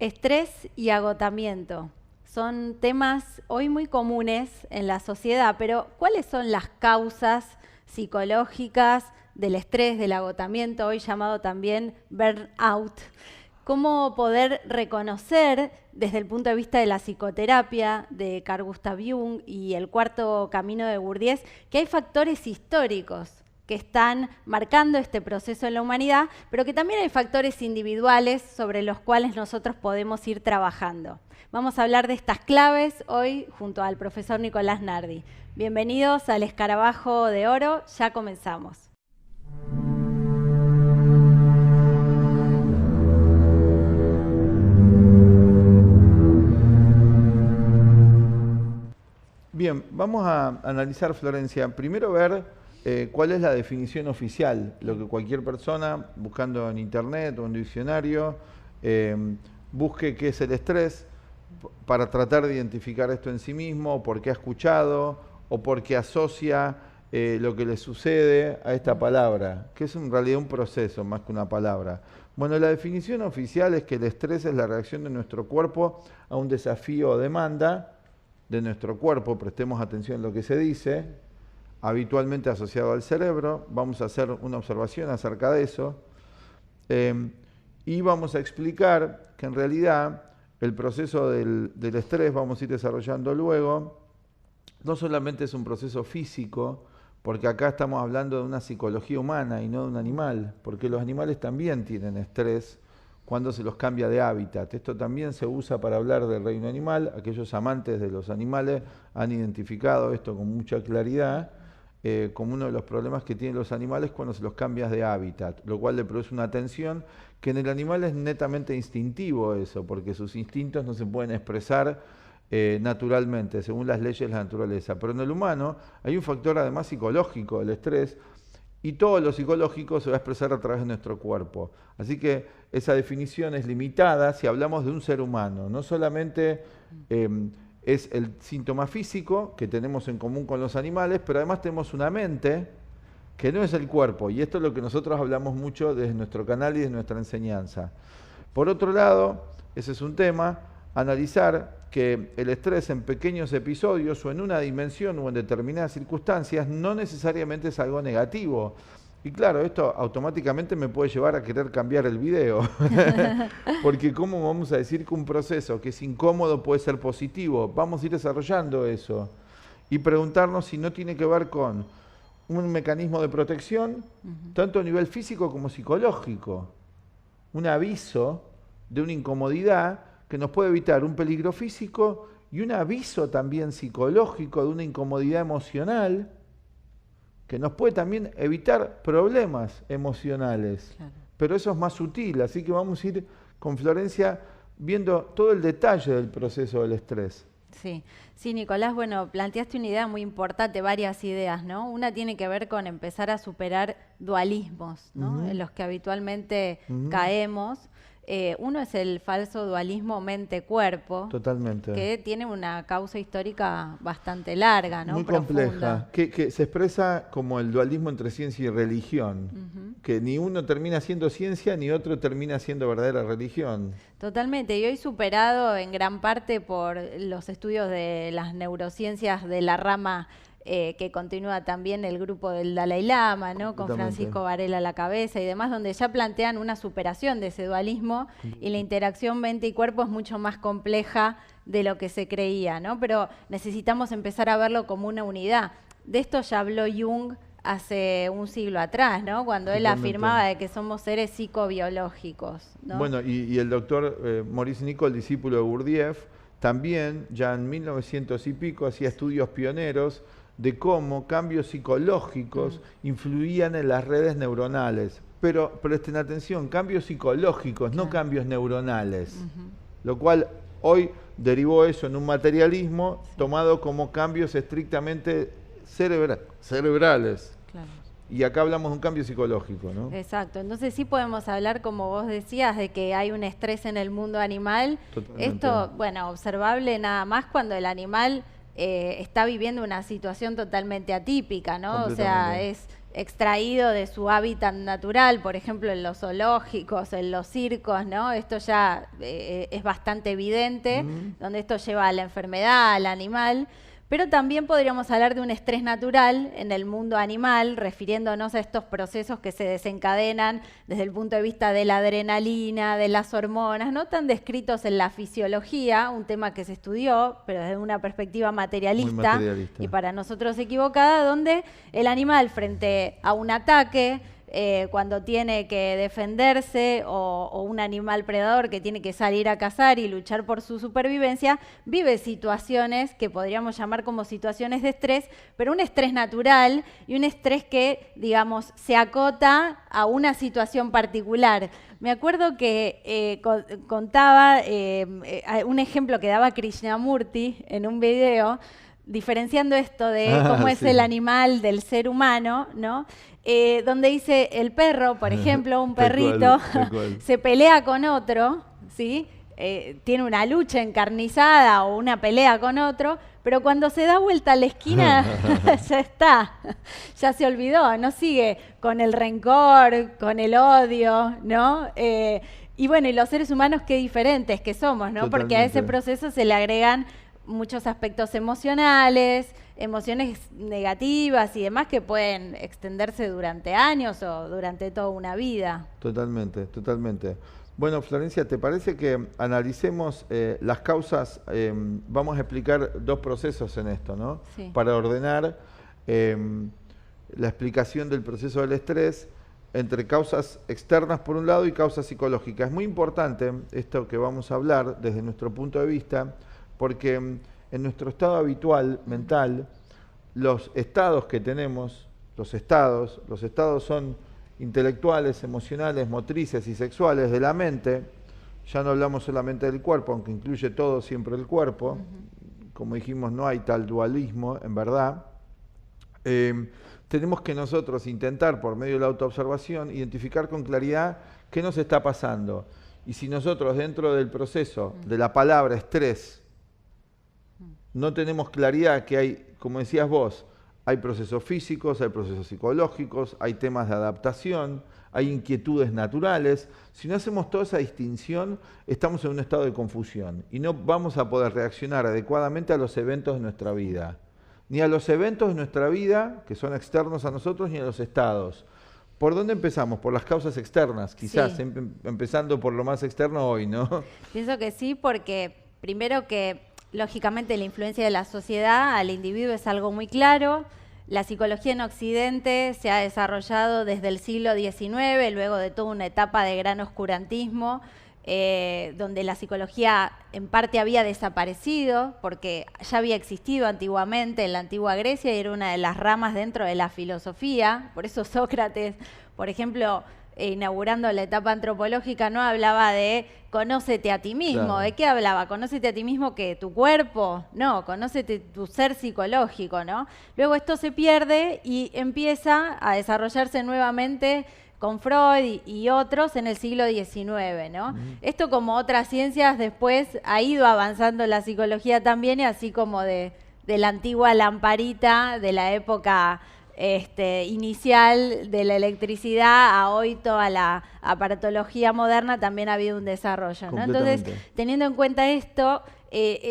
Estrés y agotamiento son temas hoy muy comunes en la sociedad, pero ¿cuáles son las causas psicológicas del estrés, del agotamiento, hoy llamado también burnout? ¿Cómo poder reconocer desde el punto de vista de la psicoterapia de Carl Gustav Jung y el cuarto camino de Gurdjieff que hay factores históricos que están marcando este proceso en la humanidad, pero que también hay factores individuales sobre los cuales nosotros podemos ir trabajando? Vamos a hablar de estas claves hoy junto al profesor Nicolás Nardi. Bienvenidos al Escarabajo de Oro, ya comenzamos. Bien, vamos a analizar, Florencia. Primero ver cuál es la definición oficial, lo que cualquier persona buscando en internet o en un diccionario busque qué es el estrés para tratar de identificar esto en sí mismo, o porque ha escuchado o porque asocia lo que le sucede a esta palabra, que es en realidad un proceso más que una palabra. Bueno, la definición oficial es que el estrés es la reacción de nuestro cuerpo a un desafío o demanda de nuestro cuerpo. Prestemos atención a lo que se dice, habitualmente asociado al cerebro. Vamos a hacer una observación acerca de eso y vamos a explicar que en realidad el proceso del estrés, vamos a ir desarrollando luego, no solamente es un proceso físico, porque acá estamos hablando de una psicología humana y no de un animal, porque los animales también tienen estrés cuando se los cambia de hábitat. Esto también se usa para hablar del reino animal. Aquellos amantes de los animales han identificado esto con mucha claridad como uno de los problemas que tienen los animales cuando se los cambias de hábitat, lo cual le produce una tensión que en el animal es netamente instintivo eso, porque sus instintos no se pueden expresar naturalmente, según las leyes de la naturaleza. Pero en el humano hay un factor además psicológico, el estrés, y todo lo psicológico se va a expresar a través de nuestro cuerpo. Así que esa definición es limitada si hablamos de un ser humano. No solamente es el síntoma físico que tenemos en común con los animales, pero además tenemos una mente que no es el cuerpo. Y esto es lo que nosotros hablamos mucho desde nuestro canal y de nuestra enseñanza. Por otro lado, ese es un tema, analizar que el estrés en pequeños episodios o en una dimensión o en determinadas circunstancias no necesariamente es algo negativo. Y claro, esto automáticamente me puede llevar a querer cambiar el video. Porque ¿cómo vamos a decir que un proceso que es incómodo puede ser positivo? Vamos a ir desarrollando eso y preguntarnos si no tiene que ver con un mecanismo de protección, tanto a nivel físico como psicológico. Un aviso de una incomodidad que nos puede evitar un peligro físico y un aviso también psicológico de una incomodidad emocional que nos puede también evitar problemas emocionales. Claro. Pero eso es más sutil, así que vamos a ir con Florencia viendo todo el detalle del proceso del estrés. Sí, Nicolás, bueno, planteaste una idea muy importante, varias ideas, ¿no? Una tiene que ver con empezar a superar dualismos, ¿no? En los que habitualmente caemos. Uno es el falso dualismo mente-cuerpo. Totalmente. Que tiene una causa histórica bastante larga, ¿no? Muy compleja, que se expresa como el dualismo entre ciencia y religión, que ni uno termina siendo ciencia ni otro termina siendo verdadera religión. Totalmente, y hoy superado en gran parte por los estudios de las neurociencias de la rama que continúa también el grupo del Dalai Lama, ¿no? Con Francisco Varela a la cabeza y demás, donde ya plantean una superación de ese dualismo y la interacción mente y cuerpo es mucho más compleja de lo que se creía, ¿no? Pero necesitamos empezar a verlo como una unidad. De esto ya habló Jung hace un siglo atrás, ¿no? Cuando él afirmaba de que somos seres psicobiológicos, ¿no? Bueno, y el doctor Maurice Nicoll, discípulo de Gurdjieff, también ya en 1900 y pico hacía estudios pioneros de cómo cambios psicológicos influían en las redes neuronales. Pero presten atención, cambios psicológicos, no cambios neuronales. Lo cual hoy derivó eso en un materialismo tomado como cambios estrictamente cerebrales. Claro. Y acá hablamos de un cambio psicológico, ¿no? Exacto. Entonces sí podemos hablar, como vos decías, de que hay un estrés en el mundo animal. Totalmente. Esto, bueno, observable nada más cuando el animal está viviendo una situación totalmente atípica, ¿no? O sea, es extraído de su hábitat natural, por ejemplo en los zoológicos, en los circos, ¿no? Esto ya es bastante evidente, donde esto lleva a la enfermedad, al animal. Pero también podríamos hablar de un estrés natural en el mundo animal, refiriéndonos a estos procesos que se desencadenan desde el punto de vista de la adrenalina, de las hormonas, no tan descritos en la fisiología, un tema que se estudió, pero desde una perspectiva materialista, y para nosotros equivocada, donde el animal frente a un ataque, cuando tiene que defenderse o un animal predador que tiene que salir a cazar y luchar por su supervivencia, vive situaciones que podríamos llamar como situaciones de estrés, pero un estrés natural y un estrés que, digamos, se acota a una situación particular. Me acuerdo que contaba un ejemplo que daba Krishnamurti en un video, diferenciando esto de cómo es el animal del ser humano, ¿no? Donde dice el perro, por ejemplo, un perrito, se pelea con otro, ¿sí? Tiene una lucha encarnizada o una pelea con otro, pero cuando se da vuelta a la esquina ya está, ya se olvidó, no sigue con el rencor, con el odio, ¿no? Y bueno, y los seres humanos qué diferentes que somos, ¿no? Totalmente. Porque a ese proceso se le agregan muchos aspectos emocionales, emociones negativas y demás que pueden extenderse durante años o durante toda una vida. Totalmente, totalmente. Bueno, Florencia, ¿te parece que analicemos las causas? Vamos a explicar dos procesos en esto, ¿no? Sí. Para ordenar la explicación del proceso del estrés entre causas externas por un lado y causas psicológicas. Es muy importante esto que vamos a hablar desde nuestro punto de vista, porque en nuestro estado habitual mental, los estados que tenemos, los estados son intelectuales, emocionales, motrices y sexuales de la mente. Ya no hablamos solamente del cuerpo, aunque incluye todo siempre el cuerpo. Como dijimos, no hay tal dualismo, en verdad. Tenemos que nosotros intentar, por medio de la autoobservación, identificar con claridad qué nos está pasando. Y si nosotros dentro del proceso de la palabra estrés no tenemos claridad que hay, como decías vos, hay procesos físicos, hay procesos psicológicos, hay temas de adaptación, hay inquietudes naturales. Si no hacemos toda esa distinción, estamos en un estado de confusión y no vamos a poder reaccionar adecuadamente a los eventos de nuestra vida. Ni a los eventos de nuestra vida, que son externos a nosotros, ni a los estados. ¿Por dónde empezamos? Por las causas externas, quizás, sí. Empezando por lo más externo hoy, ¿no? Pienso que sí, porque primero que lógicamente la influencia de la sociedad al individuo es algo muy claro. La psicología en Occidente se ha desarrollado desde el siglo XIX, luego de toda una etapa de gran oscurantismo, donde la psicología en parte había desaparecido, porque ya había existido antiguamente en la antigua Grecia y era una de las ramas dentro de la filosofía. Por eso Sócrates, por ejemplo, inaugurando la etapa antropológica, no hablaba de conócete a ti mismo. Claro. ¿De qué hablaba? Conócete a ti mismo, que tu cuerpo, no, conócete tu ser psicológico, ¿no? Luego esto se pierde y empieza a desarrollarse nuevamente con Freud y otros en el siglo XIX, ¿no? Esto, como otras ciencias, después ha ido avanzando la psicología también, y así como de la antigua lamparita de la época inicial de la electricidad a hoy toda la aparatología moderna, también ha habido un desarrollo, ¿no? Entonces, teniendo en cuenta esto,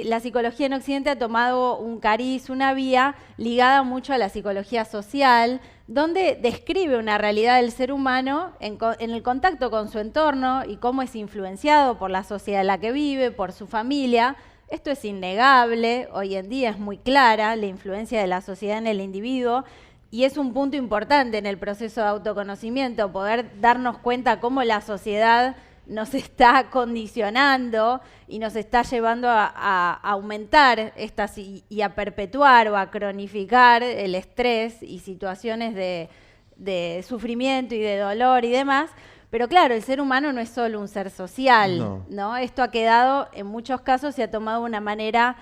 la psicología en Occidente ha tomado un cariz, una vía ligada mucho a la psicología social, donde describe una realidad del ser humano en el contacto con su entorno y cómo es influenciado por la sociedad en la que vive, por su familia. Esto es innegable, hoy en día es muy clara la influencia de la sociedad en el individuo. Y es un punto importante en el proceso de autoconocimiento, poder darnos cuenta cómo la sociedad nos está condicionando y nos está llevando a aumentar estas y a perpetuar o a cronificar el estrés y situaciones de sufrimiento y de dolor y demás. Pero claro, el ser humano no es solo un ser social, ¿no? Esto ha quedado, en muchos casos, se ha tomado de una manera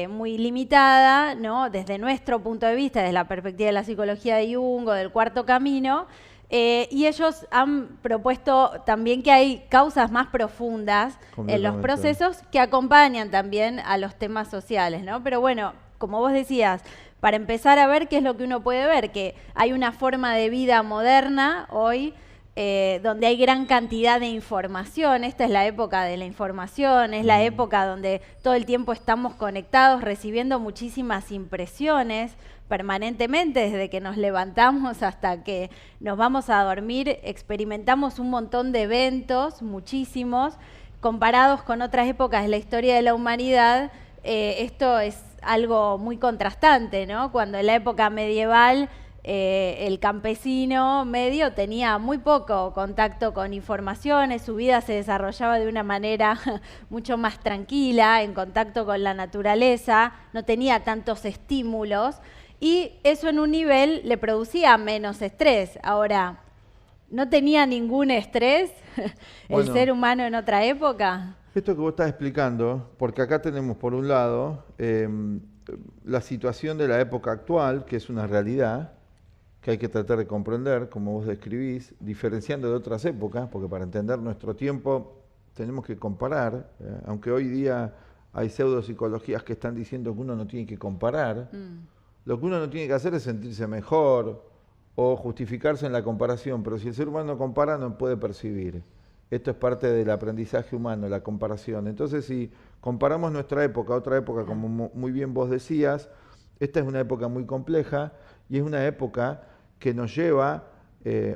muy limitada, ¿no? Desde nuestro punto de vista, desde la perspectiva de la psicología de Jung o del Cuarto Camino, y ellos han propuesto también que hay causas más profundas en los procesos que acompañan también a los temas sociales, ¿no? Pero bueno, como vos decías, para empezar a ver qué es lo que uno puede ver, que hay una forma de vida moderna hoy donde hay gran cantidad de información. Esta es la época de la información, es la época donde todo el tiempo estamos conectados, recibiendo muchísimas impresiones permanentemente, desde que nos levantamos hasta que nos vamos a dormir, experimentamos un montón de eventos, muchísimos, comparados con otras épocas de la historia de la humanidad. Esto es algo muy contrastante, ¿no? Cuando en la época medieval el campesino medio tenía muy poco contacto con informaciones, su vida se desarrollaba de una manera mucho más tranquila, en contacto con la naturaleza, no tenía tantos estímulos y eso en un nivel le producía menos estrés. Ahora, ¿no tenía ningún estrés el ser humano en otra época? Esto que vos estás explicando, porque acá tenemos por un lado la situación de la época actual, que es una realidad, que hay que tratar de comprender, como vos describís, diferenciando de otras épocas, porque para entender nuestro tiempo tenemos que comparar, aunque hoy día hay pseudopsicologías que están diciendo que uno no tiene que comparar, lo que uno no tiene que hacer es sentirse mejor o justificarse en la comparación, pero si el ser humano compara no puede percibir. Esto es parte del aprendizaje humano, la comparación. Entonces, si comparamos nuestra época a otra época, como muy bien vos decías, esta es una época muy compleja y es una época que nos lleva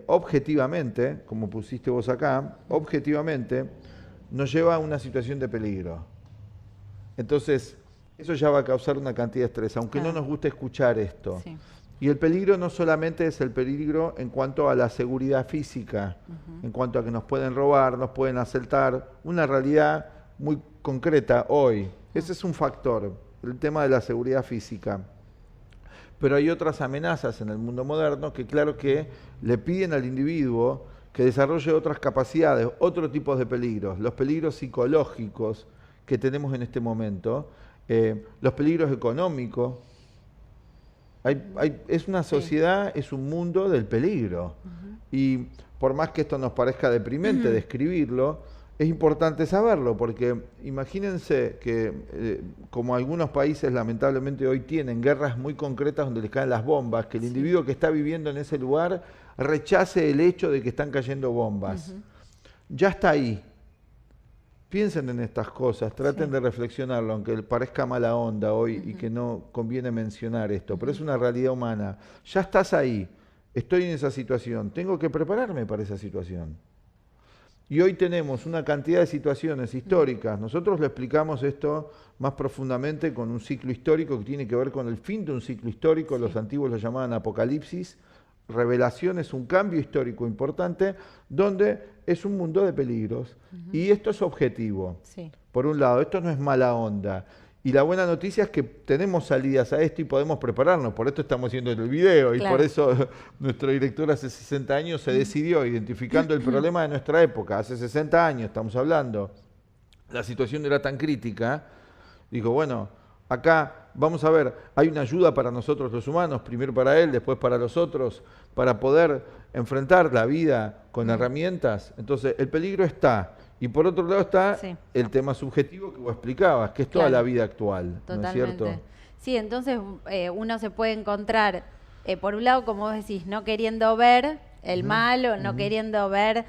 objetivamente, como pusiste vos acá, objetivamente nos lleva a una situación de peligro. Entonces, eso ya va a causar una cantidad de estrés, aunque no nos guste escuchar esto. Sí. Y el peligro no solamente es el peligro en cuanto a la seguridad física, en cuanto a que nos pueden robar, nos pueden asaltar, una realidad muy concreta hoy. Ese es un factor, el tema de la seguridad física. Pero hay otras amenazas en el mundo moderno que claro que le piden al individuo que desarrolle otras capacidades, otros tipos de peligros, los peligros psicológicos que tenemos en este momento, los peligros económicos. Es una sociedad, es un mundo del peligro. Y por más que esto nos parezca deprimente describirlo, es importante saberlo, porque imagínense que como algunos países lamentablemente hoy tienen guerras muy concretas donde les caen las bombas, que el individuo que está viviendo en ese lugar rechace el hecho de que están cayendo bombas. Ya está ahí. Piensen en estas cosas, traten de reflexionarlo, aunque parezca mala onda hoy y que no conviene mencionar esto, pero es una realidad humana. Ya estás ahí, estoy en esa situación, tengo que prepararme para esa situación. Y hoy tenemos una cantidad de situaciones históricas. Nosotros lo explicamos esto más profundamente con un ciclo histórico que tiene que ver con el fin de un ciclo histórico. Los antiguos lo llamaban apocalipsis. Revelación es un cambio histórico importante donde es un mundo de peligros. Y esto es objetivo. Por un lado, esto no es mala onda. Y la buena noticia es que tenemos salidas a esto y podemos prepararnos. Por esto estamos haciendo el video y por eso nuestro director hace 60 años se decidió, identificando el problema de nuestra época. Hace 60 años estamos hablando. La situación era tan crítica. Dijo, bueno, acá vamos a ver, hay una ayuda para nosotros los humanos, primero para él, después para los otros, para poder enfrentar la vida con herramientas. Entonces, el peligro está. Y por otro lado está el tema subjetivo que vos explicabas, que es toda la vida actual, ¿no es cierto? Sí, entonces uno se puede encontrar, por un lado, como vos decís, no queriendo ver el mal o no queriendo ver,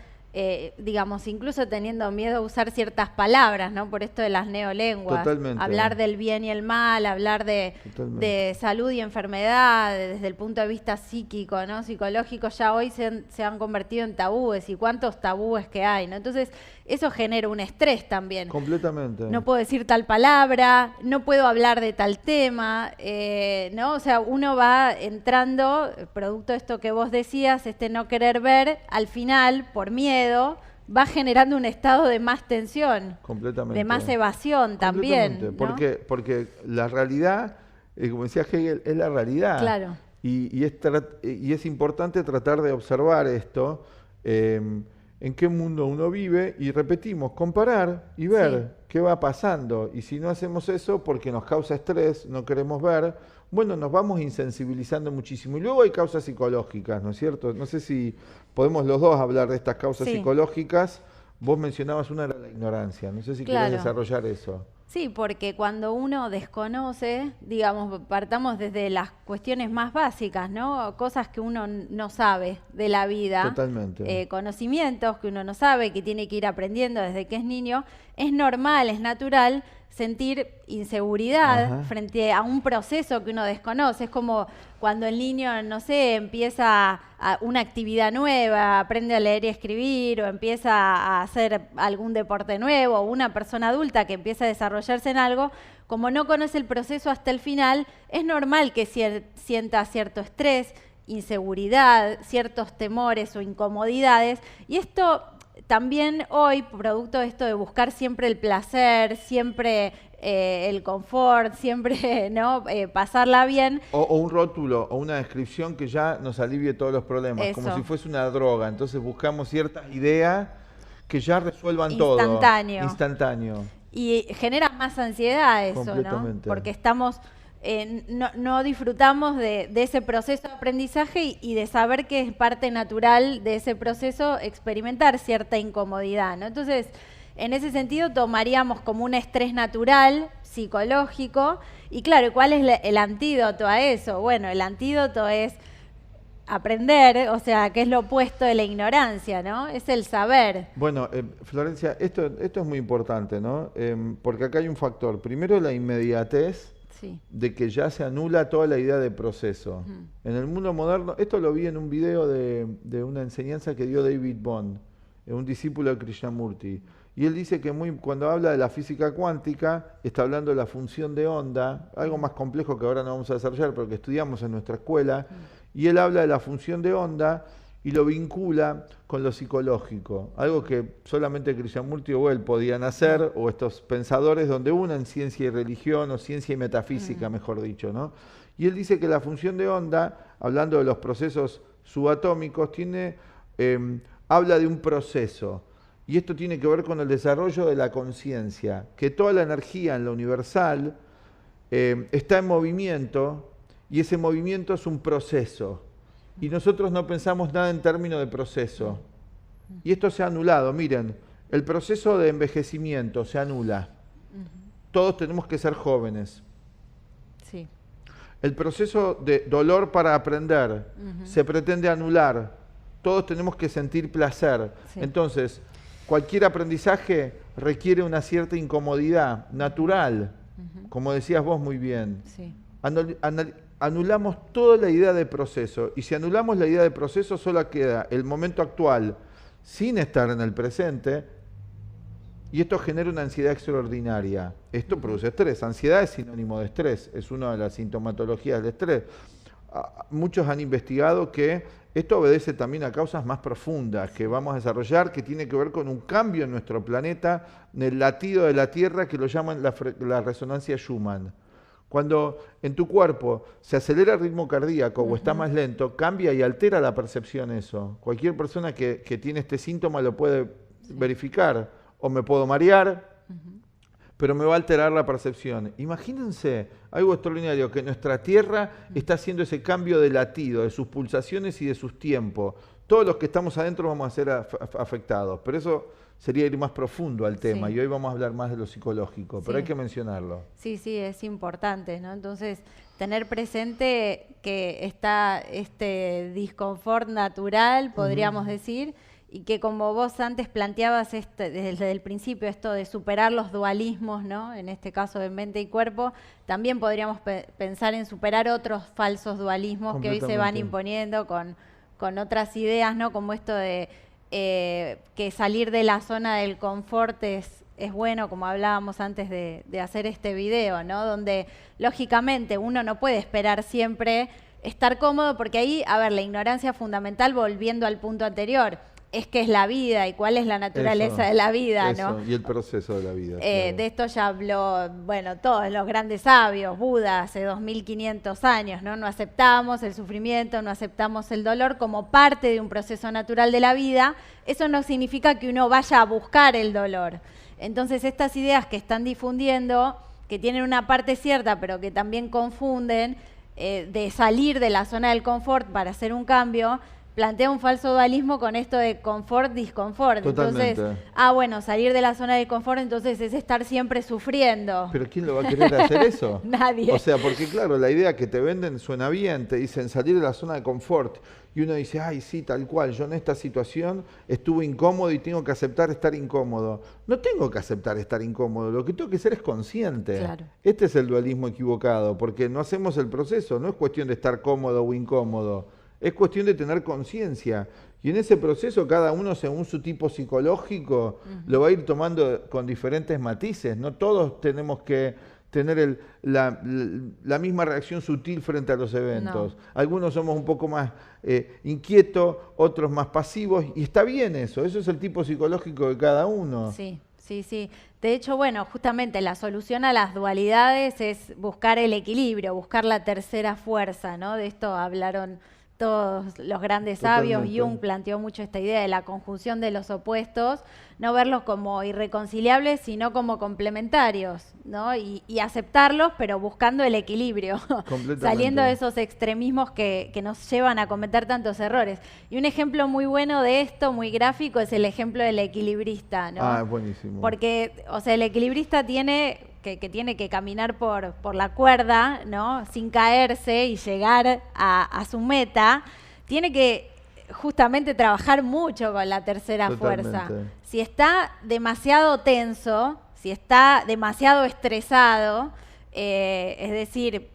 digamos, incluso teniendo miedo a usar ciertas palabras, ¿no? Por esto de las neolenguas. Totalmente. Hablar del bien y el mal, hablar de salud y enfermedad, desde el punto de vista psíquico, ¿no? Psicológico, ya hoy se han convertido en tabúes, y cuántos tabúes que hay, ¿no? Entonces, eso genera un estrés también. Completamente. No puedo decir tal palabra, no puedo hablar de tal tema, ¿no? O sea, uno va entrando, producto de esto que vos decías, este no querer ver, al final, por miedo, va generando un estado de más tensión. Completamente. De más evasión también, ¿no? Porque la realidad, como decía Hegel, es la realidad. Claro. Y es importante tratar de observar esto, en qué mundo uno vive, y repetimos, comparar y ver qué va pasando. Y si no hacemos eso porque nos causa estrés, no queremos ver, bueno, nos vamos insensibilizando muchísimo. Y luego hay causas psicológicas, ¿no es cierto? No sé si podemos los dos hablar de estas causas psicológicas Vos mencionabas una era la ignorancia, no sé si querés Claro. desarrollar eso. Sí, porque cuando uno desconoce, digamos, partamos desde las cuestiones más básicas, ¿no? Cosas que uno no sabe de la vida, Totalmente. conocimientos que uno no sabe, que tiene que ir aprendiendo desde que es niño, es normal, es natural sentir inseguridad Ajá. frente a un proceso que uno desconoce. Es como cuando el niño, no sé, empieza una actividad nueva, aprende a leer y escribir, o empieza a hacer algún deporte nuevo, o una persona adulta que empieza a desarrollarse en algo, como no conoce el proceso hasta el final, es normal que sienta cierto estrés, inseguridad, ciertos temores o incomodidades, y esto también hoy, producto de esto de buscar siempre el placer, siempre el confort, siempre ¿no? Pasarla bien. O un rótulo o una descripción que ya nos alivie todos los problemas, como Eso. si fuese una droga. Entonces buscamos ciertas ideas que ya resuelvan todo. Instantáneo. Instantáneo. Y genera más ansiedad eso, ¿no? Completamente. Porque estamos, no disfrutamos de ese proceso de aprendizaje y de saber que es parte natural de ese proceso experimentar cierta incomodidad, ¿no? Entonces, en ese sentido tomaríamos como un estrés natural, psicológico, y claro, ¿cuál es el antídoto a eso? Bueno, el antídoto es aprender, o sea, que es lo opuesto de la ignorancia, ¿no? Es el saber. Bueno, Florencia, esto es muy importante, ¿no? Porque acá hay un factor. Primero, la inmediatez Sí. de que ya se anula toda la idea de proceso. En el mundo moderno, esto lo vi en un video de una enseñanza que dio David Bond, un discípulo de Krishnamurti. Y él dice que cuando habla de la física cuántica, está hablando de la función de onda, algo más complejo que ahora no vamos a desarrollar, pero que estudiamos en nuestra escuela. Y él habla de la función de onda y lo vincula con lo psicológico, algo que solamente Krishnamurti o él podían hacer, o estos pensadores donde unan ciencia y religión, o ciencia y metafísica, mejor dicho, ¿no? Y él dice que la función de onda, hablando de los procesos subatómicos, habla de un proceso, y esto tiene que ver con el desarrollo de la conciencia, que toda la energía en lo universal está en movimiento, y ese movimiento es un proceso. Y nosotros no pensamos nada en términos de proceso. Y esto se ha anulado. Miren, el proceso de envejecimiento se anula. Todos tenemos que ser jóvenes. Sí. El proceso de dolor para aprender se pretende anular. Todos tenemos que sentir placer. Sí. Entonces, cualquier aprendizaje requiere una cierta incomodidad natural, como decías vos muy bien. Sí. Anulamos toda la idea de proceso, y si anulamos la idea de proceso solo queda el momento actual sin estar en el presente, y esto genera una ansiedad extraordinaria. Esto produce estrés. Ansiedad es sinónimo de estrés, es una de las sintomatologías del estrés. Muchos han investigado que esto obedece también a causas más profundas que vamos a desarrollar, que tiene que ver con un cambio en nuestro planeta, en el latido de la Tierra, que lo llaman la resonancia Schumann. Cuando en tu cuerpo se acelera el ritmo cardíaco o está más lento, cambia y altera la percepción eso. Cualquier persona que tiene este síntoma lo puede verificar. O me puedo marear, pero me va a alterar la percepción. Imagínense algo extraordinario, que nuestra Tierra está haciendo ese cambio de latido, de sus pulsaciones y de sus tiempos. Todos los que estamos adentro vamos a ser afectados, pero eso sería ir más profundo al tema, Sí. y hoy vamos a hablar más de lo psicológico, pero Sí. hay que mencionarlo. Sí, sí, es importante, ¿no? Entonces, tener presente que está este disconfort natural, podríamos decir, y que como vos antes planteabas desde el principio, esto de superar los dualismos, ¿no? En este caso de mente y cuerpo, también podríamos pensar en superar otros falsos dualismos que hoy se van Completamente. imponiendo con otras ideas, ¿no? Como esto de que salir de la zona del confort es bueno, como hablábamos antes de hacer este video, ¿no? Donde lógicamente uno no puede esperar siempre estar cómodo, porque ahí, a ver, la ignorancia fundamental, volviendo al punto anterior, es qué es la vida y cuál es la naturaleza Eso, de la vida, eso, ¿no? y el proceso de la vida. De esto ya habló, bueno, todos los grandes sabios, Buda, hace 2500 años, ¿no? No aceptamos el sufrimiento, no aceptamos el dolor como parte de un proceso natural de la vida. Eso no significa que uno vaya a buscar el dolor. Entonces, estas ideas que están difundiendo, que tienen una parte cierta, pero que también confunden, de salir de la zona del confort para hacer un cambio, plantea un falso dualismo con esto de confort, disconfort. Totalmente. Entonces, bueno, salir de la zona de confort entonces es estar siempre sufriendo. ¿Pero quién lo va a querer hacer eso? Nadie. O sea, porque claro, la idea que te venden suena bien, te dicen salir de la zona de confort. Y uno dice, ay, sí, tal cual, yo en esta situación estuve incómodo y tengo que aceptar estar incómodo. No tengo que aceptar estar incómodo, lo que tengo que ser es consciente. Claro. Este es el dualismo equivocado, porque no hacemos el proceso, no es cuestión de estar cómodo o incómodo, es cuestión de tener conciencia. Y en ese proceso cada uno, según su tipo psicológico, lo va a ir tomando con diferentes matices. No todos tenemos que tener la misma reacción sutil frente a los eventos. No. Algunos somos un poco más inquietos, otros más pasivos, y está bien eso es el tipo psicológico de cada uno. Sí, sí, sí. De hecho, bueno, justamente la solución a las dualidades es buscar el equilibrio, buscar la tercera fuerza, ¿no? De esto hablaron todos los grandes sabios. Jung planteó mucho esta idea de la conjunción de los opuestos, no verlos como irreconciliables, sino como complementarios, ¿no? Y aceptarlos, pero buscando el equilibrio, saliendo de esos extremismos que nos llevan a cometer tantos errores. Y un ejemplo muy bueno de esto, muy gráfico, es el ejemplo del equilibrista, ¿no? Ah, buenísimo. Porque, o sea, el equilibrista tiene que caminar por la cuerda, ¿no? Sin caerse y llegar a su meta, tiene que justamente trabajar mucho con la tercera fuerza. Si está demasiado tenso, si está demasiado estresado, es decir,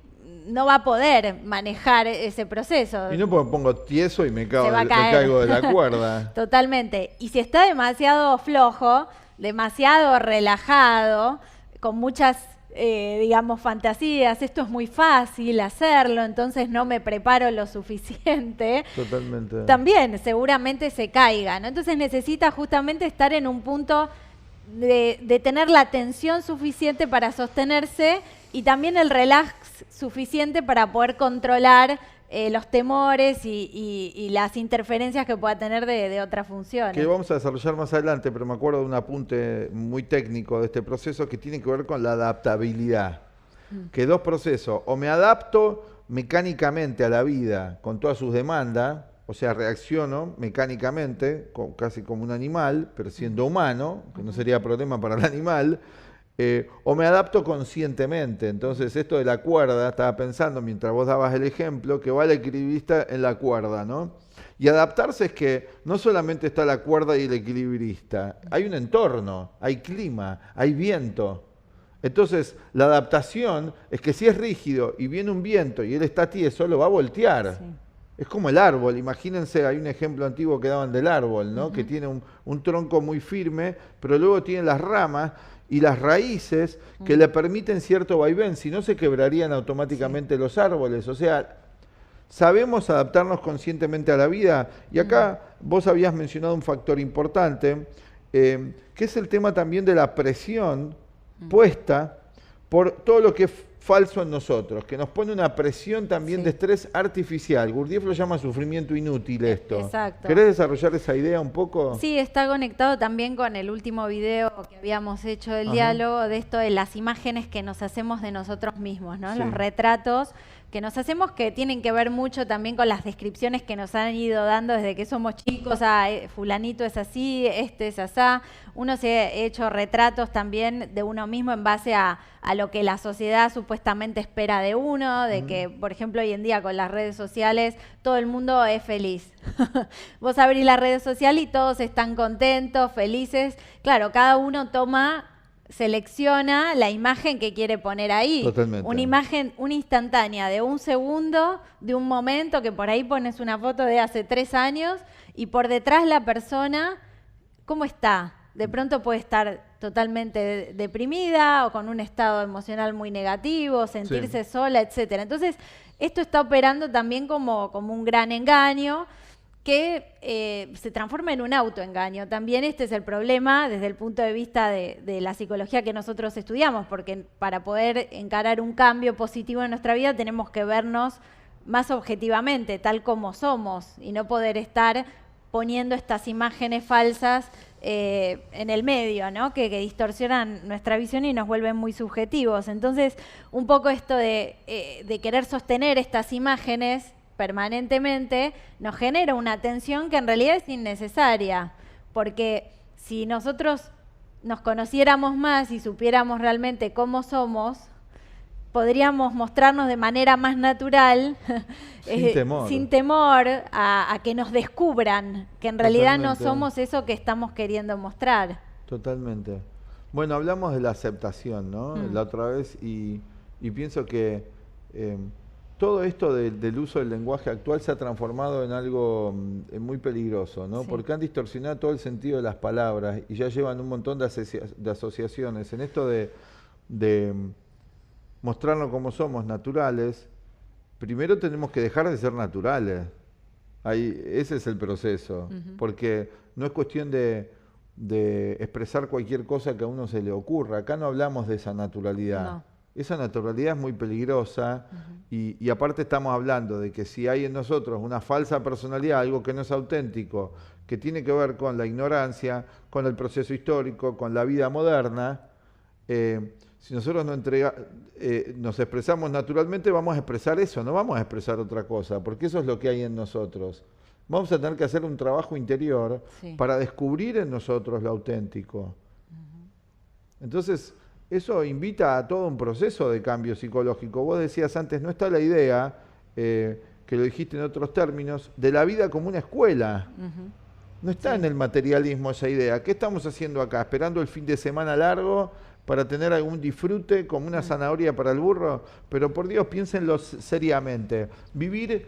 no va a poder manejar ese proceso. Y no porque pongo tieso y me caigo de la cuerda. Totalmente. Y si está demasiado flojo, demasiado relajado, con muchas, digamos, fantasías, esto es muy fácil hacerlo, entonces no me preparo lo suficiente. Totalmente. También seguramente se caiga, ¿no? Entonces necesita justamente estar en un punto de tener la tensión suficiente para sostenerse y también el relax suficiente para poder controlar los temores y las interferencias que pueda tener de otras funciones. Que vamos a desarrollar más adelante, pero me acuerdo de un apunte muy técnico de este proceso que tiene que ver con la adaptabilidad. Que dos procesos, o me adapto mecánicamente a la vida con todas sus demandas, o sea, reacciono mecánicamente, casi como un animal, pero siendo humano, que no sería problema para el animal, o me adapto conscientemente. Entonces, esto de la cuerda, estaba pensando mientras vos dabas el ejemplo, que va el equilibrista en la cuerda, ¿no? Y adaptarse es que no solamente está la cuerda y el equilibrista, hay un entorno, hay clima, hay viento. Entonces, la adaptación es que si es rígido y viene un viento y él está tieso, lo va a voltear. Sí. Es como el árbol, imagínense, hay un ejemplo antiguo que daban del árbol, ¿no? Que tiene un tronco muy firme, pero luego tiene las ramas y las raíces que le permiten cierto vaivén, si no se quebrarían automáticamente los árboles. O sea, sabemos adaptarnos conscientemente a la vida. Y acá vos habías mencionado un factor importante, que es el tema también de la presión puesta por todo lo que es falso en nosotros, que nos pone una presión también de estrés artificial. Gurdjieff lo llama sufrimiento inútil esto. Exacto. ¿Querés desarrollar esa idea un poco? Sí, está conectado también con el último video que habíamos hecho del diálogo, de esto de las imágenes que nos hacemos de nosotros mismos, ¿no? Los retratos que nos hacemos, que tienen que ver mucho también con las descripciones que nos han ido dando desde que somos chicos. Fulanito es así, este es asá. Uno se ha hecho retratos también de uno mismo en base a lo que la sociedad supuestamente espera de uno, de que, por ejemplo, hoy en día con las redes sociales todo el mundo es feliz. Vos abrís las redes sociales y todos están contentos, felices. Claro, cada uno selecciona la imagen que quiere poner ahí. Totalmente. Una imagen, una instantánea de un segundo, de un momento, que por ahí pones una foto de hace 3 años y por detrás la persona, ¿cómo está? De pronto puede estar totalmente deprimida o con un estado emocional muy negativo, sentirse sola, etcétera. Entonces, esto está operando también como un gran engaño que se transforma en un autoengaño. También este es el problema desde el punto de vista de la psicología que nosotros estudiamos, porque para poder encarar un cambio positivo en nuestra vida tenemos que vernos más objetivamente, tal como somos, y no poder estar poniendo estas imágenes falsas en el medio, ¿no? que distorsionan nuestra visión y nos vuelven muy subjetivos. Entonces, un poco esto de querer sostener estas imágenes permanentemente, nos genera una tensión que en realidad es innecesaria, porque si nosotros nos conociéramos más y supiéramos realmente cómo somos, podríamos mostrarnos de manera más natural, sin temor a que nos descubran, que en realidad no somos eso que estamos queriendo mostrar. Totalmente. Bueno, hablamos de la aceptación, ¿no? La otra vez, y pienso que todo esto del uso del lenguaje actual se ha transformado en algo muy peligroso, ¿no? Sí. Porque han distorsionado todo el sentido de las palabras y ya llevan un montón de asociaciones. En esto de mostrarnos como somos naturales, primero tenemos que dejar de ser naturales. Ese es el proceso, porque no es cuestión de expresar cualquier cosa que a uno se le ocurra. Acá no hablamos de esa naturalidad. No. Esa naturalidad es muy peligrosa y aparte estamos hablando de que si hay en nosotros una falsa personalidad, algo que no es auténtico, que tiene que ver con la ignorancia, con el proceso histórico, con la vida moderna, si nosotros nos expresamos naturalmente, vamos a expresar eso, no vamos a expresar otra cosa, porque eso es lo que hay en nosotros. Vamos a tener que hacer un trabajo interior para descubrir en nosotros lo auténtico. Entonces, eso invita a todo un proceso de cambio psicológico. Vos decías antes, no está la idea, que lo dijiste en otros términos, de la vida como una escuela. No está en el materialismo esa idea. ¿Qué estamos haciendo acá? ¿Esperando el fin de semana largo para tener algún disfrute como una zanahoria para el burro? Pero por Dios, piénsenlo seriamente. Vivir,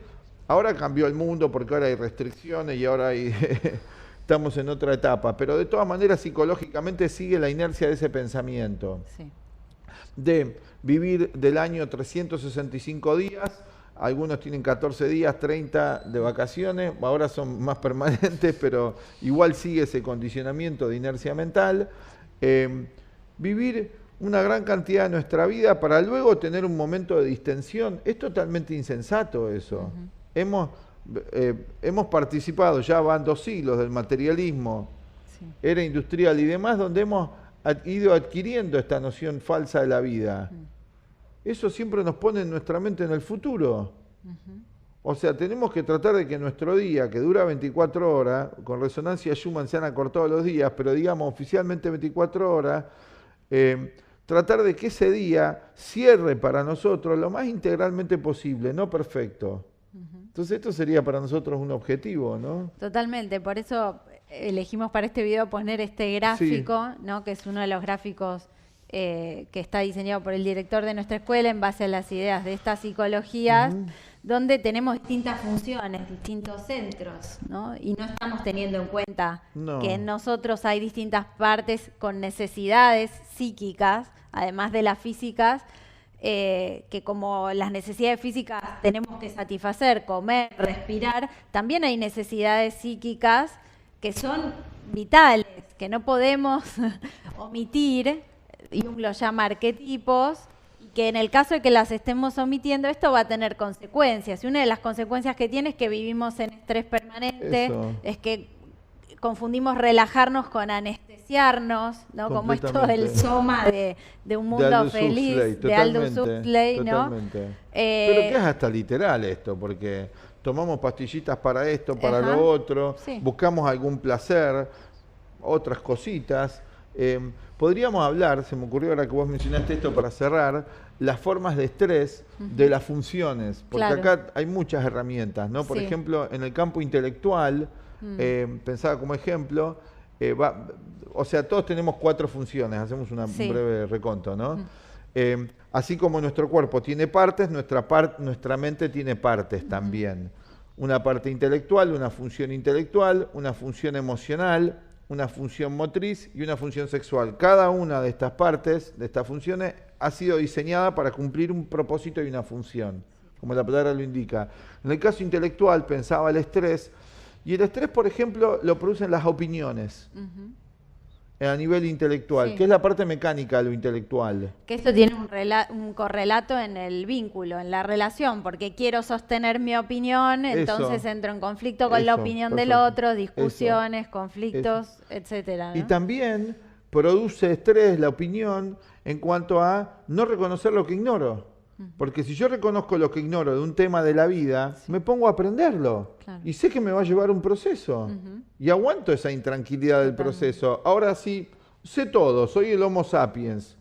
ahora cambió el mundo porque ahora hay restricciones y ahora estamos en otra etapa, pero de todas maneras psicológicamente sigue la inercia de ese pensamiento. Sí. De vivir del año 365 días, algunos tienen 14 días, 30 de vacaciones, ahora son más permanentes, pero igual sigue ese condicionamiento de inercia mental. Vivir una gran cantidad de nuestra vida para luego tener un momento de distensión. Es totalmente insensato eso. Hemos participado, ya van 2 siglos del materialismo, era industrial y demás, donde hemos ido adquiriendo esta noción falsa de la vida. Eso siempre nos pone en nuestra mente en el futuro. O sea, tenemos que tratar de que nuestro día, que dura 24 horas, con resonancia Schumann se han acortado los días, pero digamos oficialmente 24 horas, tratar de que ese día cierre para nosotros lo más integralmente posible, no perfecto. Entonces esto sería para nosotros un objetivo, ¿no? Totalmente, por eso elegimos para este video poner este gráfico, ¿no? Que es uno de los gráficos que está diseñado por el director de nuestra escuela en base a las ideas de estas psicologías, donde tenemos distintas funciones, distintos centros, ¿no? Y no estamos teniendo en cuenta que en nosotros hay distintas partes con necesidades psíquicas, además de las físicas, que como las necesidades físicas tenemos que satisfacer, comer, respirar, también hay necesidades psíquicas que son vitales, que no podemos omitir, Jung los llama arquetipos, y que en el caso de que las estemos omitiendo, esto va a tener consecuencias. Y una de las consecuencias que tiene es que vivimos en estrés permanente, es que confundimos relajarnos con anestesiarnos, ¿no? Como esto del soma de un mundo feliz, de Aldous Huxley, ¿no? Pero que es hasta literal esto, porque tomamos pastillitas para esto, para lo otro, buscamos algún placer, otras cositas. Podríamos hablar, se me ocurrió ahora que vos mencionaste esto para cerrar, las formas de estrés de las funciones, porque acá hay muchas herramientas, ¿no? Por ejemplo, en el campo intelectual, pensaba como ejemplo, o sea, todos tenemos 4 funciones, hacemos un breve reconto, ¿no? Así como nuestro cuerpo tiene partes, nuestra mente tiene partes también. Una parte intelectual, una función intelectual, una función emocional, una función motriz y una función sexual. Cada una de estas partes, de estas funciones, ha sido diseñada para cumplir un propósito y una función, como la palabra lo indica. En el caso intelectual pensaba el estrés, y el estrés, por ejemplo, lo producen las opiniones a nivel intelectual, que es la parte mecánica de lo intelectual. Que esto tiene un correlato en el vínculo, en la relación, porque quiero sostener mi opinión, entonces entro en conflicto con la opinión del otro, discusiones, conflictos, etcétera, ¿no? Y también produce estrés la opinión en cuanto a no reconocer lo que ignoro. Porque si yo reconozco lo que ignoro de un tema de la vida, me pongo a aprenderlo. Claro. Y sé que me va a llevar un proceso. Y aguanto esa intranquilidad del proceso. Ahora sí, sé todo, soy el Homo sapiens.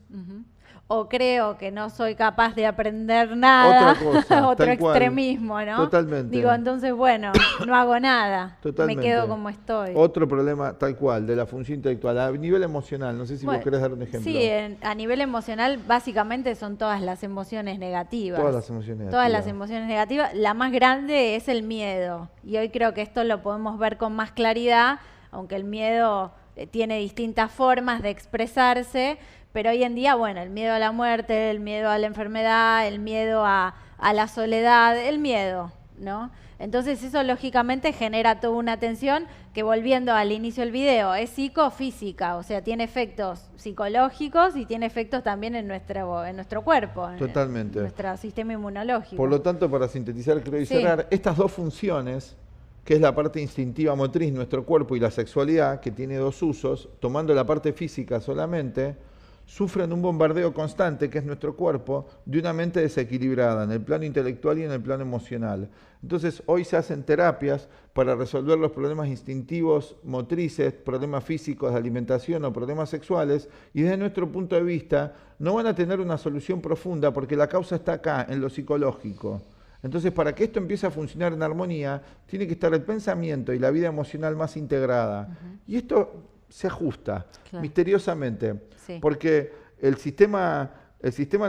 O creo que no soy capaz de aprender nada. Otra cosa, Otro tal cual. extremismo, ¿no? Totalmente. Digo, entonces, bueno, no hago nada. Totalmente. Me quedo como estoy. Otro problema tal cual, de la función intelectual. A nivel emocional, no sé si vos querés dar un ejemplo. Sí, a nivel emocional, básicamente son todas las emociones negativas. Todas las emociones negativas. Todas las emociones negativas. La más grande es el miedo. Y hoy creo que esto lo podemos ver con más claridad, aunque el miedo tiene distintas formas de expresarse. Pero hoy en día, bueno, el miedo a la muerte, el miedo a la enfermedad, el miedo a la soledad, el miedo, ¿no? Entonces eso lógicamente genera toda una tensión que, volviendo al inicio del video, es psicofísica, o sea, tiene efectos psicológicos y tiene efectos también en nuestro cuerpo. Totalmente. En nuestro sistema inmunológico. Por lo tanto, para sintetizar, creo y cerrar, estas dos funciones, que es la parte instintiva motriz, nuestro cuerpo, y la sexualidad, que tiene dos usos, tomando la parte física solamente, sufren un bombardeo constante, que es nuestro cuerpo, de una mente desequilibrada en el plano intelectual y en el plano emocional. Entonces, hoy se hacen terapias para resolver los problemas instintivos, motrices, problemas físicos de alimentación o problemas sexuales, y desde nuestro punto de vista no van a tener una solución profunda porque la causa está acá, en lo psicológico. Entonces, para que esto empiece a funcionar en armonía, tiene que estar el pensamiento y la vida emocional más integrada. Y esto se ajusta misteriosamente, porque el sistema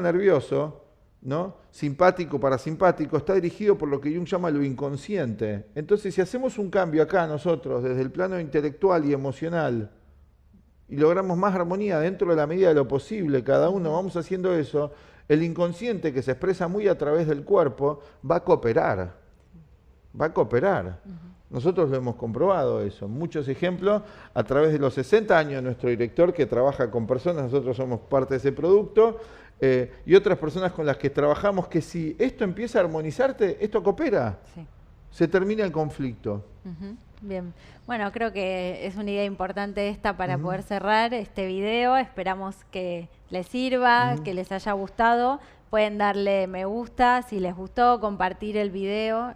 nervioso, ¿no? Simpático, parasimpático, está dirigido por lo que Jung llama lo inconsciente. Entonces, si hacemos un cambio acá nosotros, desde el plano intelectual y emocional, y logramos más armonía dentro de la medida de lo posible, cada uno vamos haciendo eso, el inconsciente, que se expresa muy a través del cuerpo, va a cooperar. Va a cooperar. Nosotros lo hemos comprobado eso. Muchos ejemplos a través de los 60 años de nuestro director, que trabaja con personas, nosotros somos parte de ese producto, y otras personas con las que trabajamos, que si esto empieza a armonizarte, esto coopera. Sí. Se termina el conflicto. Bien. Bueno, creo que es una idea importante esta para poder cerrar este video. Esperamos que les sirva, que les haya gustado. Pueden darle me gusta si les gustó, compartir el video,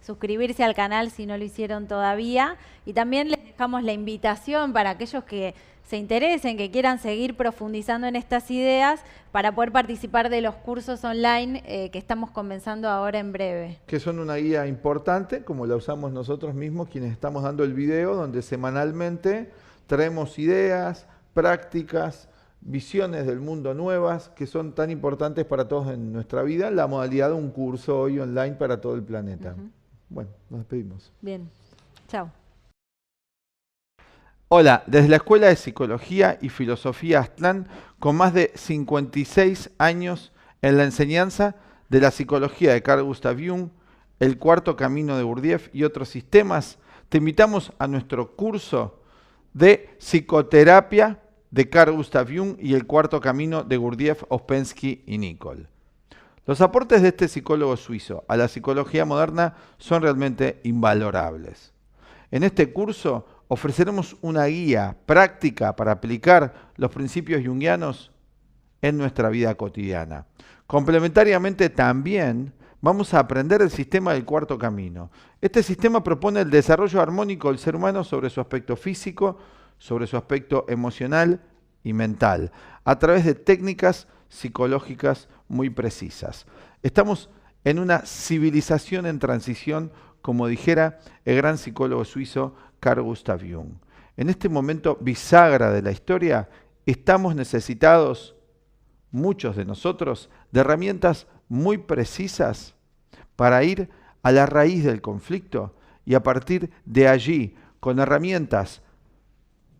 suscribirse al canal si no lo hicieron todavía. Y también les dejamos la invitación para aquellos que se interesen, que quieran seguir profundizando en estas ideas, para poder participar de los cursos online que estamos comenzando ahora en breve. Que son una guía importante, como la usamos nosotros mismos, quienes estamos dando el video, donde semanalmente traemos ideas, prácticas, visiones del mundo nuevas, que son tan importantes para todos en nuestra vida, la modalidad de un curso hoy online para todo el planeta. Bueno, nos despedimos. Bien, chao. Hola, desde la Escuela de Psicología y Filosofía Aztlán, con más de 56 años en la enseñanza de la psicología de Carl Gustav Jung, el cuarto camino de Gurdjieff y otros sistemas, te invitamos a nuestro curso de psicoterapia de Carl Gustav Jung y el cuarto camino de Gurdjieff, Ouspensky y Nicholl. Los aportes de este psicólogo suizo a la psicología moderna son realmente invalorables. En este curso ofreceremos una guía práctica para aplicar los principios junguianos en nuestra vida cotidiana. Complementariamente también vamos a aprender el sistema del cuarto camino. Este sistema propone el desarrollo armónico del ser humano sobre su aspecto físico, sobre su aspecto emocional y mental, a través de técnicas psicológicas muy precisas. Estamos en una civilización en transición, como dijera el gran psicólogo suizo Carl Gustav Jung. En este momento bisagra de la historia, estamos necesitados, muchos de nosotros, de herramientas muy precisas para ir a la raíz del conflicto y a partir de allí, con herramientas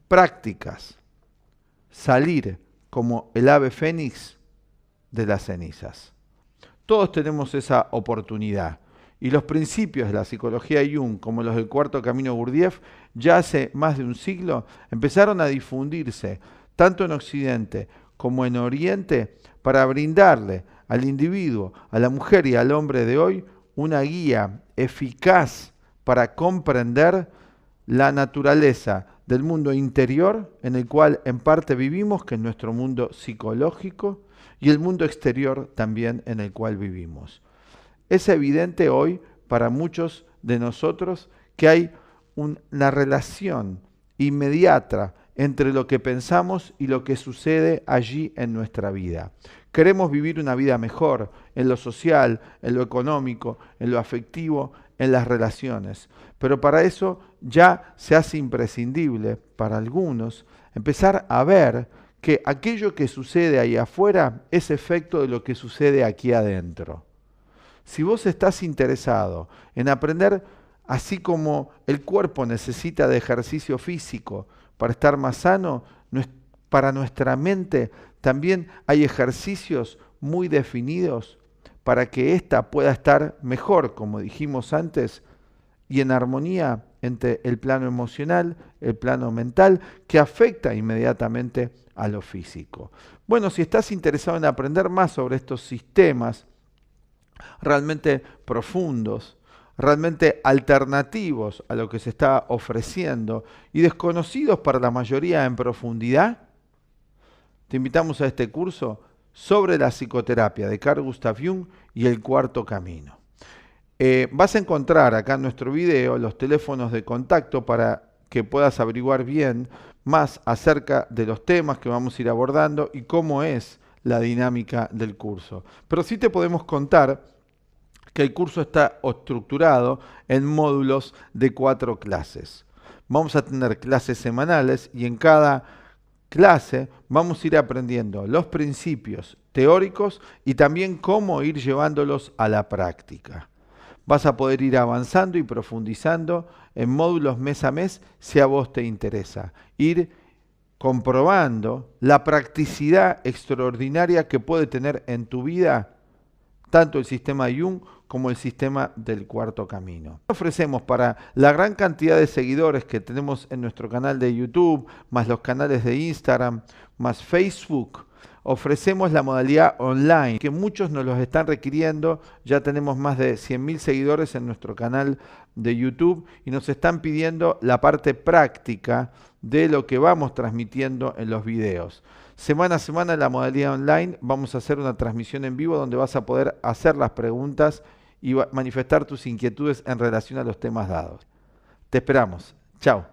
prácticas, salir como el ave fénix de las cenizas. Todos tenemos esa oportunidad. Y los principios de la psicología de Jung, como los del cuarto camino Gurdjieff, ya hace más de un siglo empezaron a difundirse, tanto en Occidente como en Oriente, para brindarle al individuo, a la mujer y al hombre de hoy, una guía eficaz para comprender la naturaleza del mundo interior en el cual en parte vivimos, que es nuestro mundo psicológico, y el mundo exterior también en el cual vivimos. Es evidente hoy para muchos de nosotros que hay una relación inmediata entre lo que pensamos y lo que sucede allí en nuestra vida. Queremos vivir una vida mejor en lo social, en lo económico, en lo afectivo, en las relaciones. Pero para eso ya se hace imprescindible para algunos empezar a ver que aquello que sucede ahí afuera es efecto de lo que sucede aquí adentro. Si vos estás interesado en aprender, así como el cuerpo necesita de ejercicio físico para estar más sano, para nuestra mente también hay ejercicios muy definidos para que ésta pueda estar mejor, como dijimos antes, y en armonía entre el plano emocional, el plano mental, que afecta inmediatamente a lo físico. Bueno, si estás interesado en aprender más sobre estos sistemas realmente profundos, realmente alternativos a lo que se está ofreciendo y desconocidos para la mayoría en profundidad, te invitamos a este curso sobre la psicoterapia de Carl Gustav Jung y el cuarto camino. Vas a encontrar acá en nuestro video los teléfonos de contacto para que puedas averiguar bien más acerca de los temas que vamos a ir abordando y cómo es la dinámica del curso. Pero sí te podemos contar que el curso está estructurado en módulos de 4 clases. Vamos a tener clases semanales y en cada clase vamos a ir aprendiendo los principios teóricos y también cómo ir llevándolos a la práctica. Vas a poder ir avanzando y profundizando en módulos mes a mes si a vos te interesa. Ir comprobando la practicidad extraordinaria que puede tener en tu vida tanto el sistema Jung como el sistema del cuarto camino. Ofrecemos para la gran cantidad de seguidores que tenemos en nuestro canal de YouTube, más los canales de Instagram, más Facebook, ofrecemos la modalidad online, que muchos nos los están requiriendo. Ya tenemos más de 100.000 seguidores en nuestro canal de YouTube y nos están pidiendo la parte práctica de lo que vamos transmitiendo en los videos. Semana a semana en la modalidad online vamos a hacer una transmisión en vivo donde vas a poder hacer las preguntas y manifestar tus inquietudes en relación a los temas dados. Te esperamos. Chao.